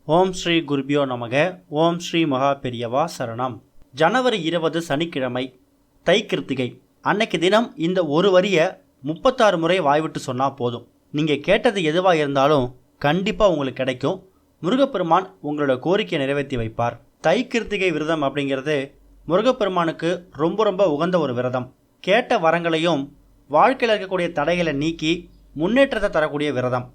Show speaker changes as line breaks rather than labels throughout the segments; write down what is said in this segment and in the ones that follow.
ஓம் ஸ்ரீ குருபியோ நமக. ஓம் ஸ்ரீ மகா பெரியவா சரணம். ஜனவரி 20 சனிக்கிழமை, தை கிருத்திகை. அன்னைக்கு தினம் இந்த ஒரு வரியை 36 முறை வாய்விட்டு சொன்னால் போதும். நீங்கள் கேட்டது எதுவாக இருந்தாலும் கண்டிப்பாக உங்களுக்கு கிடைக்கும். முருகப்பெருமான் உங்களோட கோரிக்கையை நிறைவேற்றி வைப்பார். தை கிருத்திகை விரதம் அப்படிங்கிறது முருகப்பெருமானுக்கு ரொம்ப ரொம்ப உகந்த ஒரு விரதம். கேட்ட வரங்களையும் வாழ்க்கையில் இருக்கக்கூடிய தடைகளை நீக்கி முன்னேற்றத்தை தரக்கூடிய விரதம்.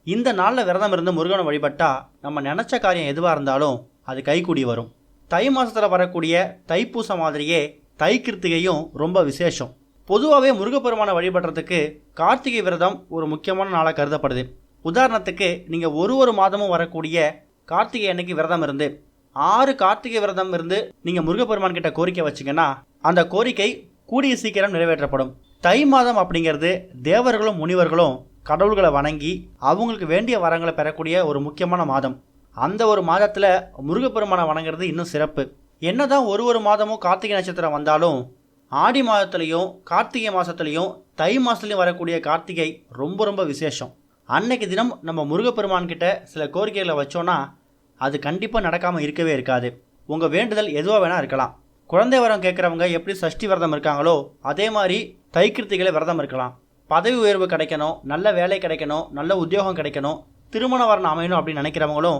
இந்த நாளில் விரதம் இருந்து முருகனை வழிபட்டால் நம்ம நினச்ச காரியம் எதுவாக இருந்தாலும் அது கைகூடி வரும். தை மாதத்தில் வரக்கூடிய தைப்பூசம் மாதிரியே தை கிருத்திகையும் ரொம்ப விசேஷம். பொதுவாகவே முருகப்பெருமானை வழிபடுறதுக்கு கார்த்திகை விரதம் ஒரு முக்கியமான நாளாக கருதப்படுது. உதாரணத்துக்கு நீங்கள் ஒரு மாதமும் வரக்கூடிய கார்த்திகை அன்னைக்கு விரதம் இருந்து 6 கார்த்திகை விரதம் இருந்து நீங்கள் முருகப்பெருமான் கிட்ட கோரிக்கை வச்சிங்கன்னா அந்த கோரிக்கை கூடிய சீக்கிரம் நிறைவேற்றப்படும். தை மாதம் அப்படிங்கிறது தேவர்களும் முனிவர்களும் கடவுள்களை வணங்கி அவங்களுக்கு வேண்டிய வரங்களை பெறக்கூடிய ஒரு முக்கியமான மாதம். அந்த ஒரு மாதத்தில் முருகப்பெருமானை வணங்குறது இன்னும் சிறப்பு. என்னதான் ஒரு மாதமும் கார்த்திகை நட்சத்திரம் வந்தாலும் ஆடி மாதத்துலேயும் கார்த்திகை மாதத்துலேயும் தை மாதத்துலேயும் வரக்கூடிய கார்த்திகை ரொம்ப ரொம்ப விசேஷம். அன்னைக்கு தினம் நம்ம முருகப்பெருமான் கிட்ட சில கோரிக்கைகளை வச்சோன்னா அது கண்டிப்பாக நடக்காமல் இருக்கவே இருக்காது. உங்கள் வேண்டுதல் எதுவாக வேணால் இருக்கலாம். குழந்தை வரம் கேட்குறவங்க எப்படி சஷ்டி விரதம் இருக்காங்களோ அதே மாதிரி தை கிருத்திகையில் விரதம் இருக்கலாம். பதவி உயர்வு கிடைக்கணும், நல்ல வேலை கிடைக்கணும், நல்ல உத்தியோகம் கிடைக்கணும், திருமண வரணும் அமையணும் அப்படின்னு நினைக்கிறவங்களும்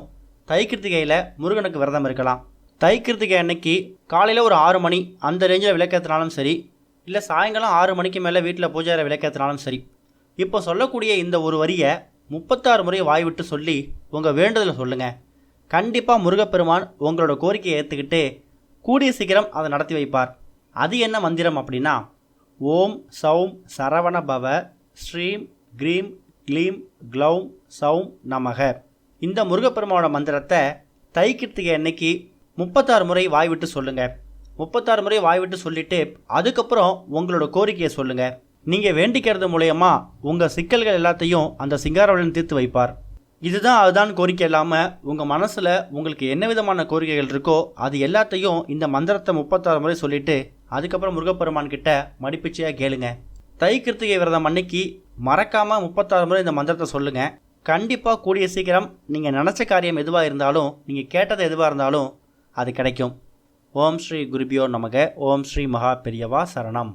தை கிருத்திகையில் முருகனுக்கு விரதம் இருக்கலாம். தை கிருத்திகை அன்னைக்கு காலையில் ஒரு 6 மணி அந்த ரேஞ்சில் விளக்கேற்றினாலும் சரி, இல்லை சாயங்காலம் 6 மணிக்கு மேலே வீட்டில் பூஜை விளக்கேற்றினாலும் சரி. இப்போ சொல்லக்கூடிய இந்த ஒரு வரியை 36 முறை வாய் விட்டு சொல்லி உங்கள் வேண்டுதலை சொல்லுங்கள். கண்டிப்பாக முருகப்பெருமான் உங்களோட கோரிக்கையை ஏற்றுக்கிட்டு கூடிய சீக்கிரம் அதை நடத்தி வைப்பார். அது என்ன மந்திரம் அப்படின்னா, ஓம் சௌம் சரவண பவ ஸ்ரீம் க்ரீம் க்ளீம் க்ளௌம் சௌம் நமக. இந்த முருகப்பெருமானோட மந்திரத்தை தை கிருத்திகை அன்னைக்கு 36 முறை வாய்விட்டு சொல்லுங்கள். 36 முறை வாய்விட்டு சொல்லிவிட்டு அதுக்கப்புறம் உங்களோட கோரிக்கையை சொல்லுங்கள். நீங்கள் வேண்டிக்கிறது மூலயமா உங்கள் சிக்கல்கள் எல்லாத்தையும் அந்த சிங்காரவளன் தீர்த்து வைப்பார். இதுதான் அதுதான் கோரிக்கை இல்லாமல் உங்கள் மனசில் உங்களுக்கு என்ன விதமான கோரிக்கைகள் இருக்கோ அது எல்லாத்தையும் இந்த மந்திரத்தை 36 முறை சொல்லிவிட்டு அதுக்கப்புறம் முருகப்பெருமான் கிட்ட மடிப்பிச்சையாக கேளுங்க. தை கிருத்திகை விரதம் அன்னைக்கு மறக்காமல் 36 முறை இந்த மந்திரத்தை சொல்லுங்கள். கண்டிப்பாக கூடிய சீக்கிரம் நீங்கள் நினச்ச காரியம் எதுவாக இருந்தாலும், நீங்கள் கேட்டது எதுவாக இருந்தாலும் அது கிடைக்கும். ஓம் ஸ்ரீ குருபியோ நமக. ஓம் ஸ்ரீ மகா பெரியவா சரணம்.